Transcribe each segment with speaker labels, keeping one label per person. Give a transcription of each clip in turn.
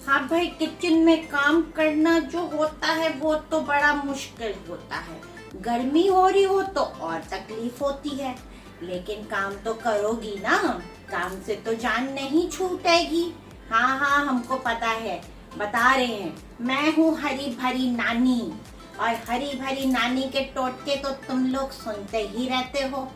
Speaker 1: हाँ भाई, किचन में काम करना जो होता है वो तो बड़ा मुश्किल होता है। गर्मी हो रही हो तो और तकलीफ होती है, लेकिन काम तो करोगी ना। काम से तो जान नहीं छूटेगी। हाँ हाँ, हमको पता है, बता रहे हैं। मैं हूँ हरी भरी नानी, और हरी भरी नानी के टोटके तो तुम लोग सुनते ही रहते हो।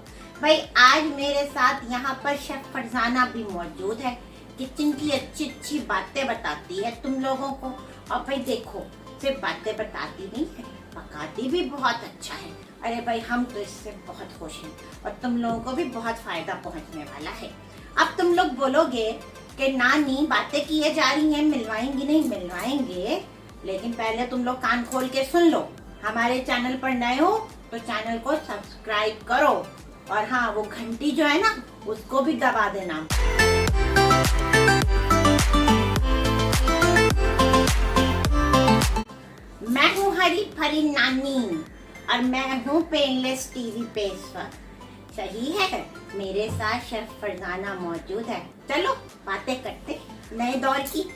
Speaker 1: भाई आज मेरे साथ यहाँ पर शेफ फरजाना भी मौजूद है। किचन की अच्छी अच्छी बातें बताती है तुम लोगों को। और भाई देखो, सिर्फ बातें बताती नहीं है, पकाती भी बहुत अच्छा है। अरे भाई, हम तो इससे बहुत खुश हैं, और तुम लोगों को भी बहुत फायदा पहुंचने वाला है। अब तुम लोग बोलोगे कि नानी बातें किए जा रही हैं, मिलवाएंगी नहीं? मिलवाएंगे, लेकिन पहले तुम लोग कान खोल के सुन लो। हमारे चैनल पर नए हो तो चैनल को सब्सक्राइब करो, और हाँ, वो घंटी जो है ना, उसको भी दबा देना। मैं हूँ हरी भरी नानी, और मैं हूँ पेनलेस टीवी पेशवर। सही है, मेरे साथ शेफ फरजाना मौजूद है। चलो बातें करते नए दौर की।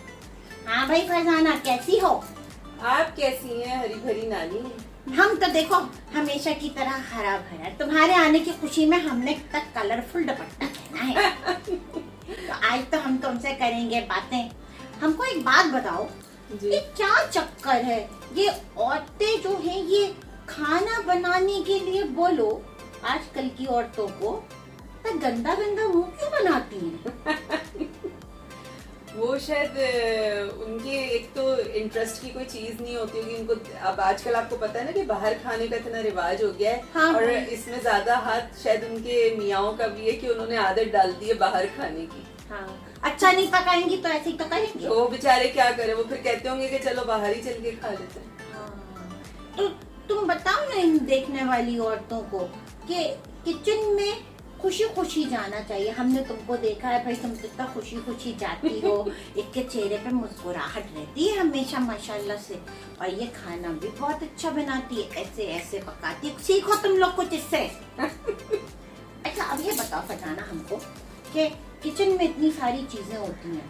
Speaker 1: हाँ भाई फरजाना, कैसी हो?
Speaker 2: आप कैसी हैं हरी भरी नानी?
Speaker 1: हम तो देखो हमेशा की तरह हरा भरा। तुम्हारे आने की खुशी में हमने तक कलरफुल दुपट्टा पहना है। तो आज तो हम तुमसे करेंगे बातें। हमको एक बात बताओ, ये क्या चक्कर है? ये औरतें जो हैं, ये खाना बनाने के लिए बोलो, आजकल की औरतों को तो गंदा गंदा मुंह क्यों बनाती हैं?
Speaker 2: वो शायद उनके एक तो इंटरेस्ट की कोई चीज नहीं होती होगी उनको। अब आजकल आपको पता है ना कि बाहर खाने का इतना रिवाज हो गया है।
Speaker 1: हाँ,
Speaker 2: और इसमें ज्यादा हाथ शायद उनके मियाओं का भी है कि उन्होंने आदत डाल दी है बाहर खाने की।
Speaker 1: हाँ, अच्छा नहीं पकाएंगी तो ऐसे ही तो करेंगे।
Speaker 2: तो वो बेचारे क्या करे, वो फिर कहते होंगे कि चलो बाहर ही चल के खा लेते हैं।
Speaker 1: हाँ, तो तुम बताओ ना इन देखने वाली औरतों को कि किचन में खुशी खुशी जाना चाहिए। हमने तुमको देखा है भाई, तुम कितना खुशी खुशी जाती हो। इसके चेहरे पे मुस्कुराहट रहती है हमेशा माशाल्लाह से, और ये खाना भी बहुत अच्छा बनाती है, ऐसे ऐसे पकाती है। सीखो तुम लोग कुछ इससे। अच्छा अब ये बताओ फरजाना हमको कि किचन में इतनी सारी चीजें होती हैं,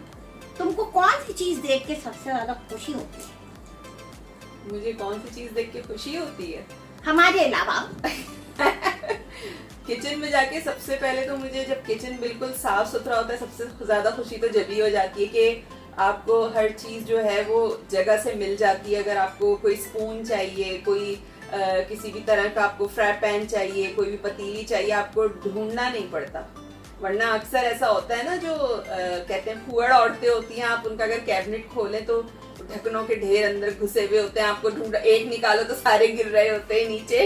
Speaker 1: तुमको कौन सी चीज देख के सबसे ज्यादा खुशी होती है?
Speaker 2: मुझे कौन सी चीज देख के खुशी होती है?
Speaker 1: हमारे अलावा
Speaker 2: किचन में जाके सबसे पहले तो मुझे, जब किचन बिल्कुल साफ सुथरा होता है, सबसे ज्यादा खुशी तो जब ही हो जाती है कि आपको हर चीज जो है वो जगह से मिल जाती है। अगर आपको कोई स्पून चाहिए, कोई किसी भी तरह का आपको फ्राई पैन चाहिए, कोई भी पतीली चाहिए, आपको ढूंढना नहीं पड़ता। वरना अक्सर ऐसा होता है ना, जो कहते हैं फुअड़ औरतें होती हैं, आप उनका अगर कैबिनेट खोलें तो ढक्कनों के ढेर अंदर घुसे हुए होते हैं। आपको ढूंढ, एक निकालो तो सारे गिर रहे होते हैं नीचे,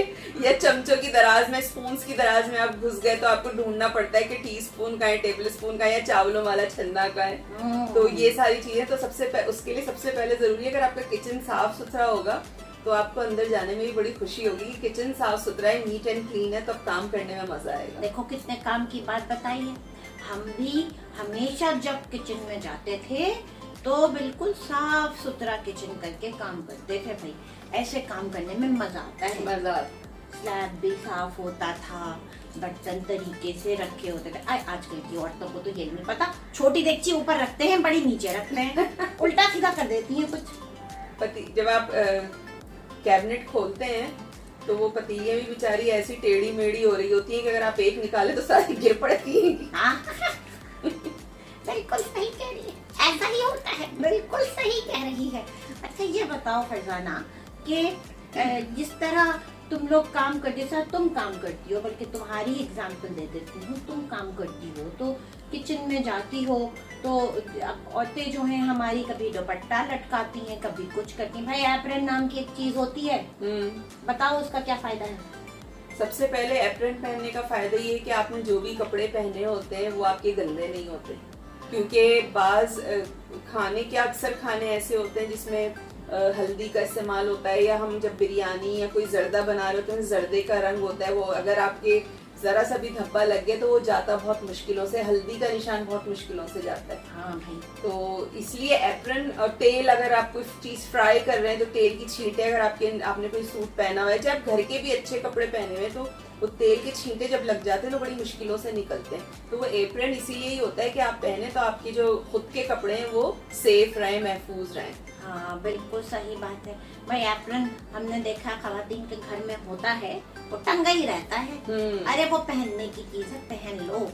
Speaker 2: या चमचों की दराज में, स्पून्स की दराज में आप घुस गए तो आपको ढूंढना पड़ता है कि टी स्पून का है, टेबल स्पून का है, या चावलों वाला छन्ना का है। तो ये सारी चीजें तो उसके लिए सबसे पहले जरूरी है। अगर आपका किचन साफ सुथरा होगा तो आपको अंदर जाने में भी बड़ी खुशी होगी कि किचन साफ सुथरा है, नीट एंड क्लीन है, तो अब काम करने में मजा आएगा।
Speaker 1: देखो कितने काम की बात बताई है। हम भी हमेशा जब किचन में जाते थे तो बिल्कुल साफ सुथरा किचन करके काम करते थे। भाई ऐसे काम करने में मजा आता है।
Speaker 2: मजा।
Speaker 1: स्लैब भी साफ होता था, बर्तन तरीके से रखे होते थे। आजकल की औरतों को तो ये नहीं पता, छोटी डेगची ऊपर रखते हैं, बड़ी नीचे रखते हैं, उल्टा सीधा कर देती हैं कुछ।
Speaker 2: जब आप कैबिनेट खोलते हैं तो वो पतीलियां भी बेचारी ऐसी टेढ़ी मेढ़ी हो रही होती है कि अगर आप एक निकाले तो सारी गिर पड़ती हैं।
Speaker 1: हाँ बिल्कुल सही कह रही है, ऐसा ही होता है, बिल्कुल सही कह रही है। अच्छा ये बताओ फरजाना कि जिस तरह तुम लोग काम करते हो, तुम काम करती हो, बल्कि तुम्हारी एग्जाम्पल दे देती हूँ, तुम काम करती हो तो किचन में जाती हो तो औरतें जो हैं हमारी कभी दुपट्टा लटकाती हैं, कभी कुछ करती हैं। भाई एप्रन नाम की एक चीज होती है, बताओ उसका क्या फायदा है?
Speaker 2: सबसे पहले एप्रन पहनने का फायदा ये है कि आपने जो भी कपड़े पहने होते हैं वो आपके गंदे नहीं होते। क्योंकि बाज खाने के, अक्सर खाने ऐसे होते हैं जिसमें हल्दी का इस्तेमाल होता है, या हम जब बिरयानी या कोई जर्दा बना रहे होते हैं, जर्दे का रंग होता है, वो अगर आपके जरा सा भी धब्बा लग गया तो वो जाता बहुत मुश्किलों से, हल्दी का निशान बहुत मुश्किलों से जाता है।
Speaker 1: हाँ भाई,
Speaker 2: तो इसलिए एप्रन और तेल, अगर आप कोई चीज फ्राई कर रहे हैं तो तेल की छींटे, अगर आपने कोई सूट पहना हुआ है, चाहे आप घर के भी अच्छे कपड़े पहने हुए, तो वो तेल के छींटे जब लग जाते हैं तो बड़ी मुश्किलों से निकलते हैं। तो वो एप्रन इसीलिए ही होता है कि आप पहने तो आपकी जो खुद के कपड़े हैं वो सेफ रहें, महफूज रहें।
Speaker 1: हाँ बिल्कुल सही बात है भाई। एप्रन हमने देखा खवातीन के घर में होता है, वो टंगा ही रहता है। अरे वो पहनने की चीज है, पहन लो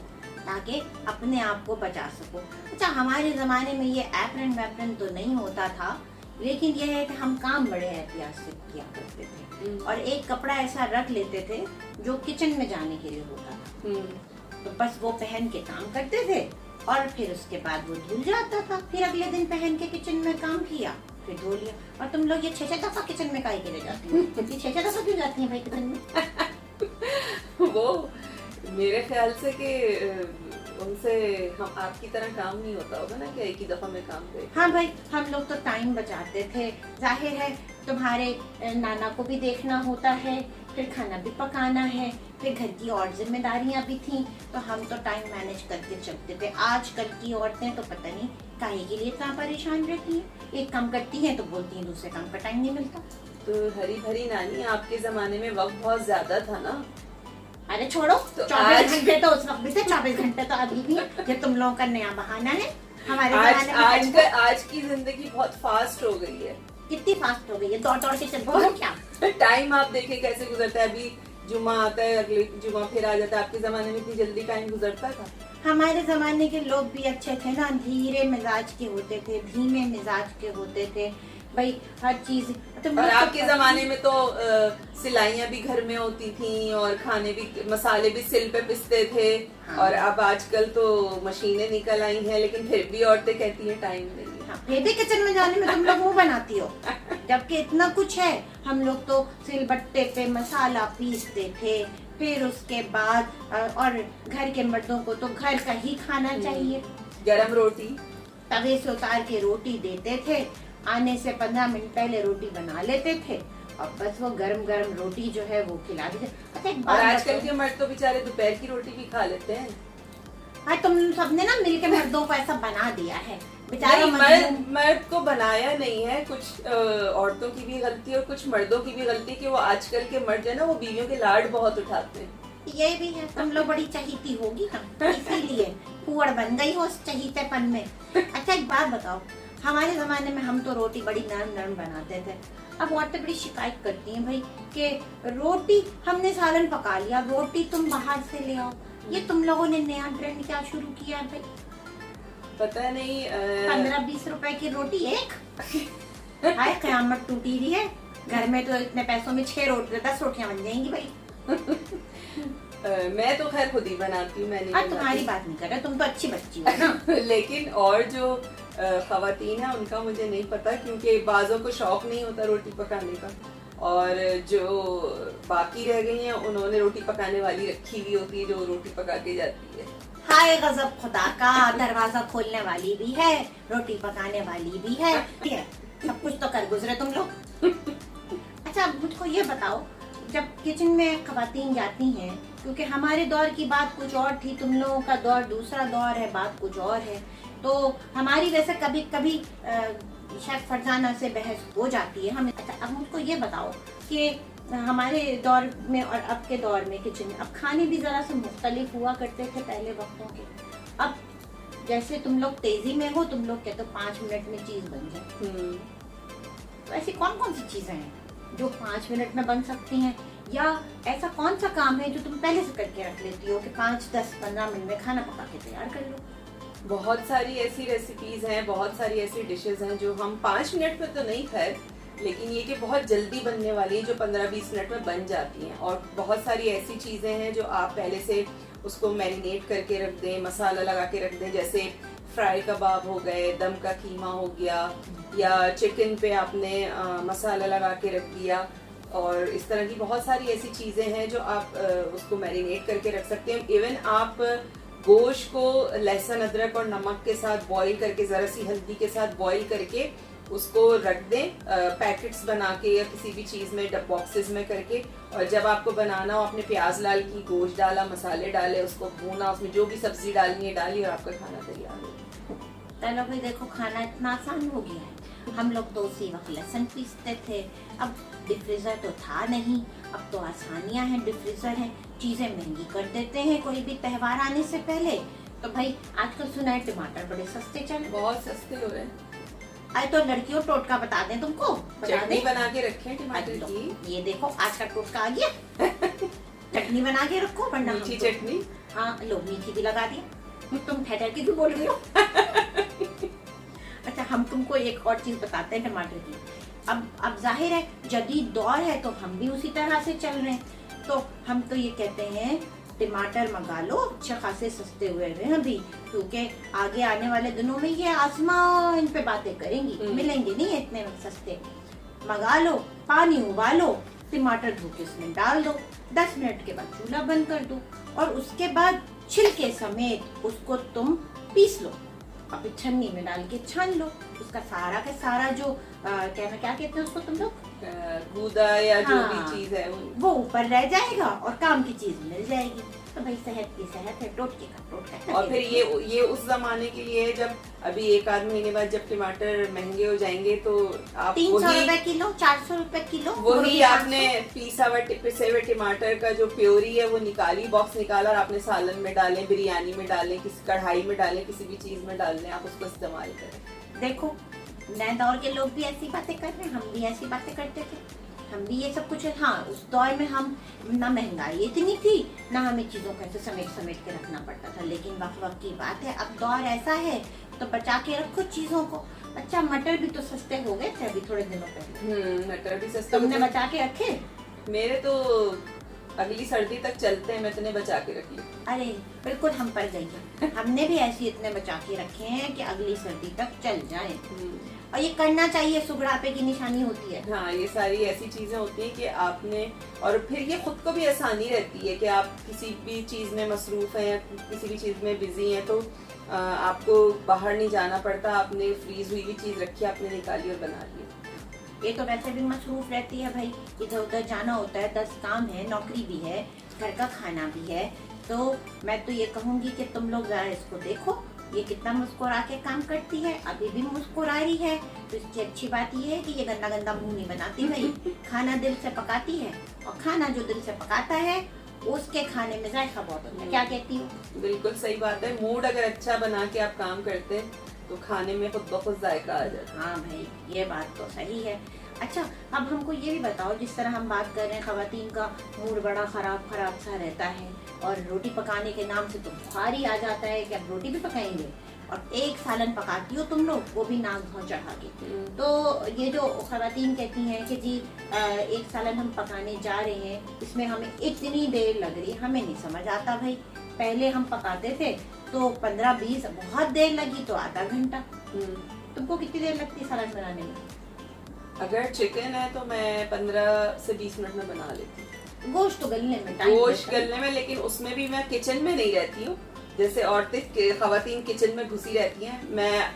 Speaker 1: ताकि अपने आप को बचा सको। अच्छा हमारे जमाने में ये एप्रन वैप्रन तो नहीं होता था, लेकिन यह है कि हम काम बड़े एहतियात से किया करते थे और एक कपड़ा ऐसा रख लेते थे जो किचन में जाने के लिए होता था। तो बस वो पहन के काम करते थे और फिर उसके बाद वो धुल जाता था। फिर अगले दिन पहन के किचन में काम किया, फिर धो लिया। और तुम लोग ये 6-6 दफा किचन में काहे के लिए जाती हो? ये 6-6 दफा क्यों जाती हैं भाई किचन में?
Speaker 2: वो मेरे ख्याल से कि उनसे हम आपकी तरह काम नहीं होता होगा ना कि एक ही दफा में काम करे।
Speaker 1: हाँ भाई, हम लोग तो टाइम बचाते थे। जाहिर है तुम्हारे नाना को भी देखना होता है, फिर खाना भी पकाना है, फिर घर की और जिम्मेदारियां भी थी, तो हम तो टाइम मैनेज करके चलते थे। आजकल की औरतें तो पता नहीं काहे के लिए इतना परेशान रहती हैं। एक काम करती हैं तो बोलती हैं दूसरे काम का टाइम नहीं मिलता।
Speaker 2: तो हरी भरी नानी, आपके जमाने में वक्त बहुत ज्यादा था ना?
Speaker 1: अरे छोड़ो,
Speaker 2: तो
Speaker 1: 24 घंटे तो उस वक्त भी थे, 24 घंटे तो अभी भी। ये तुम लोगों का नया बहाना है। हमारे जमाने में
Speaker 2: आज की जिंदगी बहुत फास्ट हो गई है।
Speaker 1: कितनी फास्ट हो गई है, दौड़ दौड़ के चलती है क्या?
Speaker 2: टाइम आप देखे कैसे गुजरता है। अभी जुमा आता है, अगले जुमा फिर आ जाता है। आपके जमाने में इतनी जल्दी टाइम गुजरता था?
Speaker 1: हमारे जमाने के लोग भी अच्छे थे ना, धीरे मिजाज के होते थे, धीमे मिजाज के होते थे भाई, हर चीज।
Speaker 2: और आपके जमाने में तो सिलाइयाँ भी घर में होती थी और खाने भी, मसाले भी सिल पे पिसते थे।
Speaker 1: हाँ।
Speaker 2: और अब आजकल तो मशीनें निकल आई हैं, लेकिन फिर भी औरतें कहती हैं टाइम नहीं है।
Speaker 1: हाँ, फिर भी किचन में जाने में तुम लोग वो बनाती हो, जबकि इतना कुछ है। हम लोग तो सिलबट्टे पे मसाला पीसते थे, फिर उसके बाद और घर के मर्दों को तो घर का ही खाना चाहिए।
Speaker 2: गरम रोटी
Speaker 1: तवे से उतार के रोटी देते थे, आने से 15 मिनट पहले रोटी बना लेते थे और बस वो गरम गरम रोटी जो है वो खिला देते। अच्छा एक
Speaker 2: और
Speaker 1: बात
Speaker 2: आजकल
Speaker 1: बताओ,
Speaker 2: के मर्द तो बेचारे दोपहर की रोटी भी खा लेते हैं।
Speaker 1: हाँ तुम सबने ना मिलके मर्दों को ऐसा बना दिया है बेचारा।
Speaker 2: मर्द को बनाया नहीं है, कुछ औरतों की भी गलती है और कुछ मर्दों की भी गलती कि वो आजकल के मर्द है ना, वो बीवियों के लाड बहुत उठाते हैं।
Speaker 1: ये भी है, तुम लोग बड़ी चहीती होगी ना, इसीलिए कुंवर बन गई हो उस चहीतेपन में। अच्छा एक बात बताओ, हमारे जमाने में हम तो रोटी बड़ी नरम नरम बनाते थे। अब औरतें बड़ी शिकायत करती हैं भाई कि रोटी हमने सालन पका लिया, रोटी तुम बाहर से ले आओ। ये तुम लोगों ने नया ट्रेंड क्या शुरू किया है भाई?
Speaker 2: पता नहीं
Speaker 1: 15-20 रुपए की रोटी एक। हाय कयामत टूटी रही है। घर में तो इतने पैसों में 10 रोटियां बन जाएंगी भाई।
Speaker 2: मैं तो खैर खुद ही बनाती हूँ। मैंने
Speaker 1: तुम्हारी बात नहीं कर रहा, तुम तो अच्छी बच्ची हो ना।
Speaker 2: लेकिन और जो खवातीन है उनका मुझे नहीं पता, क्योंकि बाजों को शौक नहीं होता रोटी पकाने का, और जो बाकी रह गई हैं उन्होंने रोटी पकाने वाली रखी हुई होती है जो रोटी पका के जाती है।
Speaker 1: हाय गजब खुदा का, दरवाजा खोलने वाली भी है, रोटी पकाने वाली भी है, सब कुछ तो कर गुजरे तुम लोग। अच्छा मुझको ये बताओ, जब किचन में खवातीन जाती हैं, क्योंकि हमारे दौर की बात कुछ और थी, तुम लोगों का दौर दूसरा दौर है, बात कुछ और है, तो हमारी वैसे कभी कभी शायद फरजाना से बहस हो जाती है हमें। अच्छा अब मुझको ये बताओ कि हमारे दौर में और अब के दौर में किचन में अब खाने भी जरा से मुख्तलिफ हुआ करते थे पहले वक्तों के। अब जैसे तुम लोग तेजी में हो, तुम लोग कहते हो 5 मिनट में चीज बन जाए, तो ऐसी कौन कौन सी चीजें हैं जो 5 मिनट में बन सकती हैं, या ऐसा कौन सा काम है जो तुम पहले से करके रख लेती हो कि 5, 10, 15 मिनट में खाना पका के तैयार कर लो?
Speaker 2: बहुत सारी ऐसी रेसिपीज हैं, बहुत सारी ऐसी डिशेस हैं जो हम 5 मिनट में तो नहीं खैर, लेकिन ये कि बहुत जल्दी बनने वाली है जो 15-20 मिनट में बन जाती हैं। और बहुत सारी ऐसी चीज़ें हैं जो आप पहले से उसको मैरिनेट करके रख दें, मसाला लगा के रख दें, जैसे फ्राई कबाब हो गए, दम का कीमा हो गया, या चिकन पे आपने मसाला लगा के रख दिया। और इस तरह की बहुत सारी ऐसी चीज़ें हैं जो आप उसको मैरिनेट करके रख सकते हैं। इवन आप गोश्त को लहसुन अदरक और नमक के साथ बॉईल करके, ज़रा सी हल्दी के साथ बॉईल करके उसको रख दें पैकेट्स बना के या किसी भी चीज़ में डब बॉक्सेस में करके, और जब आपको बनाना हो आपने प्याज लाल की, गोश्त डाला, मसाले डाले, उसको भूना, उसमें जो भी सब्जी डालनी है डाली और आपका खाना तैयार हो गया।
Speaker 1: चलो भाई देखो, खाना इतना आसान हो गया है। हम लोग तो उसी वक्त लहसुन पीसते थे, अब डिफ्रीजर तो था नहीं, अब तो आसानियां हैं, डिफ्रीजर है, चीजें महंगी कर देते हैं कोई भी त्योहार आने से पहले। तो भाई आजकल सुना है टमाटर बड़े सस्ते चल रहे हैं।
Speaker 2: बहुत सस्ते हो रहे हैं।
Speaker 1: अरे तो लड़कियों टोटका बता दें तुमको, बता
Speaker 2: चटनी
Speaker 1: दें।
Speaker 2: बना के रखें टमाटर
Speaker 1: अरे लो,
Speaker 2: की।
Speaker 1: ये देखो आज का टोटका आ गया। चटनी बना के रखो वरना
Speaker 2: मीठी
Speaker 1: हमको-
Speaker 2: चटनी।
Speaker 1: हाँ लो मीठी भी लगा दिया। तुम ठहर के भी बोल रही हो। अच्छा हम तुमको एक और चीज बताते हैं टमाटर की। अब जाहिर है जदीद दौर है तो हम भी उसी तरह से चल रहे हैं। तो हम तो ये कहते हैं टमाटर मंगा लो, अच्छे खासे सस्ते हुए हैं अभी, क्योंकि आगे आने वाले दिनों में ये आसमान पे बातें करेंगी, मिलेंगे नहीं इतने सस्ते। मंगा लो, पानी उबालो, टमाटर धो के उसमें डाल दो, 10 मिनट के बाद चूल्हा बंद कर दो और उसके बाद छिलके समेत उसको तुम पीस लो, अभी छन्नी में डाल के छान लो। उसका सारा का सारा जो क्या कहते हैं उसको तुम लोग,
Speaker 2: गूदा या जो
Speaker 1: हाँ,
Speaker 2: भी चीज है
Speaker 1: वो ऊपर रह जाएगा और काम की चीज मिल जाएगी। तो भाई सेहत की सेहत है, टोटके का टोटका।
Speaker 2: और फिर ये उस जमाने के लिए है जब अभी 1 आध महीने बाद जब टमाटर महंगे हो जाएंगे तो आप
Speaker 1: 300 रुपए किलो, 400 रुपए किलो,
Speaker 2: वही आपने पिसे हुए टमाटर का जो प्योरी है वो निकाली, बॉक्स निकाला और आपने सालन में डालें, बिरयानी में डालें, किसी कढ़ाई में डालें, किसी भी चीज में डाल लें, आप उसको इस्तेमाल करें।
Speaker 1: देखो नए दौर के लोग भी ऐसी बातें कर रहे हैं, हम भी ऐसी बातें करते थे, हम भी ये सब कुछ। हाँ उस दौर में हम ना महंगाई इतनी थी ना हमें चीजों को ऐसे समेट के रखना पड़ता था, लेकिन वक्त की बात है अब दौर ऐसा है तो बचा के रखो चीजों को। अच्छा मटर भी तो सस्ते हो गए थे अभी थोड़े दिनों पहले,
Speaker 2: मटर भी सस्ता
Speaker 1: तुमने बचा के रखे?
Speaker 2: मेरे तो अगली सर्दी तक चलते हैं, मैं इतने बचा के रख ली।
Speaker 1: अरे बिल्कुल हम पर गई है। हमने भी ऐसे इतने बचा के रखे हैं कि अगली सर्दी तक चल जाए, और ये करना चाहिए, सुगड़ापे की निशानी होती है।
Speaker 2: हाँ ये सारी ऐसी चीजें होती हैं कि आपने, और फिर ये खुद को भी आसानी रहती है कि आप किसी भी चीज में मसरूफ हैं या किसी भी चीज में बिजी हैं तो आपको बाहर नहीं जाना पड़ता, आपने फ्रीज हुई हुई चीज रखी, आपने निकाली और बना ली।
Speaker 1: ये तो वैसे भी मसरूफ रहती है भाई, इधर उधर जाना होता है, 10 काम है, नौकरी भी है, घर का खाना भी है। तो मैं तो ये कहूंगी कि तुम लोग जरा इसको देखो, ये कितना मुस्कुरा के काम करती है, अभी भी मुस्कुरा रही है। तो इसकी अच्छी बात ये है कि ये गंदा गंदा मुंह नहीं बनाती भाई, खाना दिल से पकाती है, और खाना जो दिल से पकाता है उसके खाने में जायका बहुत होता है। क्या कहती हो?
Speaker 2: बिल्कुल सही बात है। मूड अगर अच्छा बना के आप काम करते हैं तो खाने में खुद ब खुद जायका आ जाता है।
Speaker 1: हाँ भाई ये बात तो सही है। अच्छा अब हमको ये भी बताओ, जिस तरह हम बात कर रहे हैं खवातीन का मूड बड़ा खराब सा रहता है और रोटी पकाने के नाम से तो बुखार ही आ जाता है कि अब रोटी भी पकाएंगे, और एक सालन पकाती हो तुम लोग वो भी नाक धो चढ़ा के। तो ये जो खवातीन कहती हैं कि जी एक सालन हम पकाने जा रहे हैं, इसमें हमें इतनी देर लग रही है, हमें नहीं समझ आता भाई। पहले हम पकाते थे तो 15-20, बहुत देर लगी तो आधा घंटा। तुमको कितनी देर लगती है सालन बनाने में?
Speaker 2: अगर चिकन है तो मैं 15 से 20 मिनट में बना लेती हूँ।
Speaker 1: गोश्त तो गलने में टाइम
Speaker 2: गोश्त गलने में, लेकिन उसमें भी मैं किचन में नहीं रहती हूँ जैसे औरतें खवातीन किचन में घुसी रहती हैं। मैं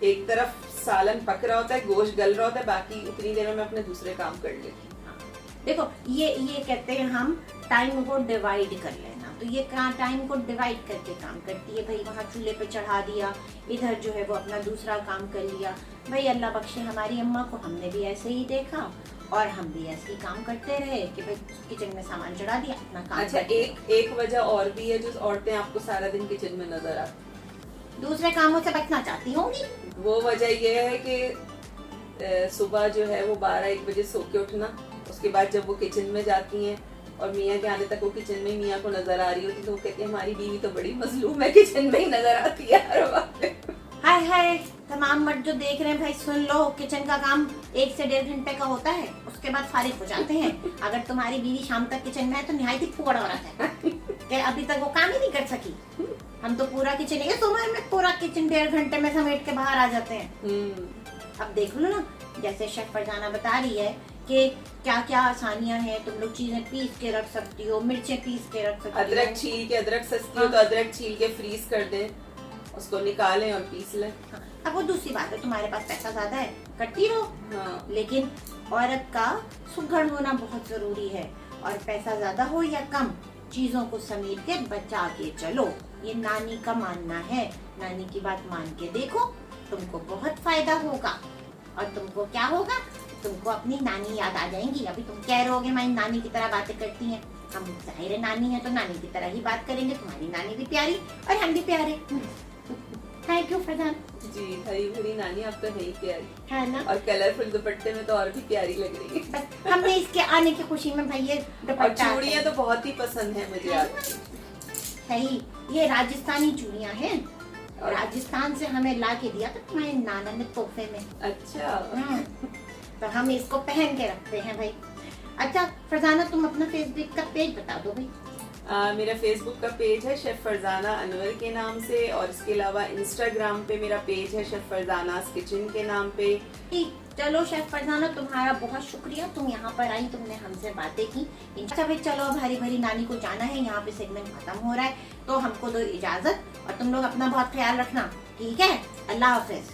Speaker 2: एक तरफ सालन पक रहा होता है, गोश्त गल रहा होता है, बाकी उतनी देर में मैं अपने दूसरे काम कर लेती हूँ।
Speaker 1: देखो ये कहते हैं हम टाइम को डिवाइड कर लेना, तो ये टाइम को डिवाइड करके काम करती है भाई। वहाँ चूल्हे पे चढ़ा दिया, इधर जो है वो अपना दूसरा काम कर लिया। भाई अल्लाह बख्शे हमारी अम्मा को, हमने भी ऐसे ही देखा और हम भी ऐसे ही काम करते रहे कि भाई किचन में सामान चढ़ा दिया, अपना काम।
Speaker 2: अच्छा एक वजह और भी है जो औरतें आपको सारा दिन किचन में नजर आती,
Speaker 1: दूसरे कामों से बचना चाहती होंगी।
Speaker 2: वो वजह ये है कि सुबह जो है वो 12-1 बजे सो के उठना, उसके बाद जब वो किचन में जाती हैं और मियाँ के आने तक वो किचन में मियाँ को नजर आ रही होती तो वो कहती है हमारी बीवी तो बड़ी मजलूम है, किचन में ही नजर आती है हर वक्त।
Speaker 1: हाय हाय तमाम मर्द जो देख रहे हैं भाई सुन लो, किचन का काम 1 से 1.5 घंटे का होता है, उसके बाद फारिग हो जाते हैं। अगर तुम्हारी बीवी शाम तक किचन में है तो निहायत ही फुकड़ हो रहा है कि अभी तक वो काम ही नहीं कर सकी। हम तो पूरा किचन एक समय में पूरा किचन 1.5 घंटे में समेट के बाहर आ जाते हैं। अब देख लो ना, जैसे शेफ फरजाना बता रही है कि क्या क्या आसानियां हैं, तुम लोग चीजें पीस के रख सकती हो, मिर्चें पीस के रख सकती हो,
Speaker 2: अदरक छील के, अदरक सस्ती हो तो अदरक छील के फ्रीज कर दें, उसको निकालें और पीस लें।
Speaker 1: हाँ, अब वो दूसरी बात है, तुम्हारे पास पैसा ज्यादा है करती रहो।
Speaker 2: हाँ।
Speaker 1: लेकिन औरत का सुघड़ होना बहुत जरूरी है, और पैसा ज्यादा हो या कम चीजों को समेट के बचा के चलो, ये नानी का मानना है। नानी की बात मान के देखो, तुमको बहुत फायदा होगा। और तुमको क्या होगा, तुमको अपनी नानी याद आ जाएंगी। अभी तुम कह रहे होगे मैं नानी की तरह बातें करती हैं, हम जाहिर है नानी है तो नानी की तरह ही बात करेंगे। तुम्हारी नानी भी प्यारी और हम भी प्यारे। Thank you Farzan.
Speaker 2: जी, हरी भरी नानी आप तो है ही प्यारी,
Speaker 1: है ना?
Speaker 2: और कलरफुल दुपट्टे में तो और भी प्यारी लग रही है।
Speaker 1: बस हमने इसके आने की खुशी में भाई ये
Speaker 2: और
Speaker 1: दुपट्टा
Speaker 2: चूड़ियां तो बहुत ही पसंद है मुझे आपकी।
Speaker 1: सही, ये राजस्थानी चूड़ियां हैं, राजस्थान से हमें ला के दिया था तुम्हारे नाना ने तोहफे में।
Speaker 2: अच्छा,
Speaker 1: तो हम इसको पहन के रखते हैं भाई। अच्छा फरजाना, तुम अपना फेसबुक का पेज बता दो भाई।
Speaker 2: मेरा फेसबुक का पेज है शेफ फरजाना अनवर के नाम से, और इसके अलावा इंस्टाग्राम पे मेरा पेज है शेफ फरजानास किचन के नाम पे।
Speaker 1: ठीक, चलो शेफ फरजाना तुम्हारा बहुत शुक्रिया, तुम यहाँ पर आई, तुमने हमसे बातें की। अच्छा भाई चलो, अब हरी भरी नानी को जाना है, यहाँ पे सेगमेंट खत्म हो रहा है, तो हमको दो इजाजत, और तुम लोग अपना बहुत ख्याल रखना, ठीक है? अल्लाह हाफिज।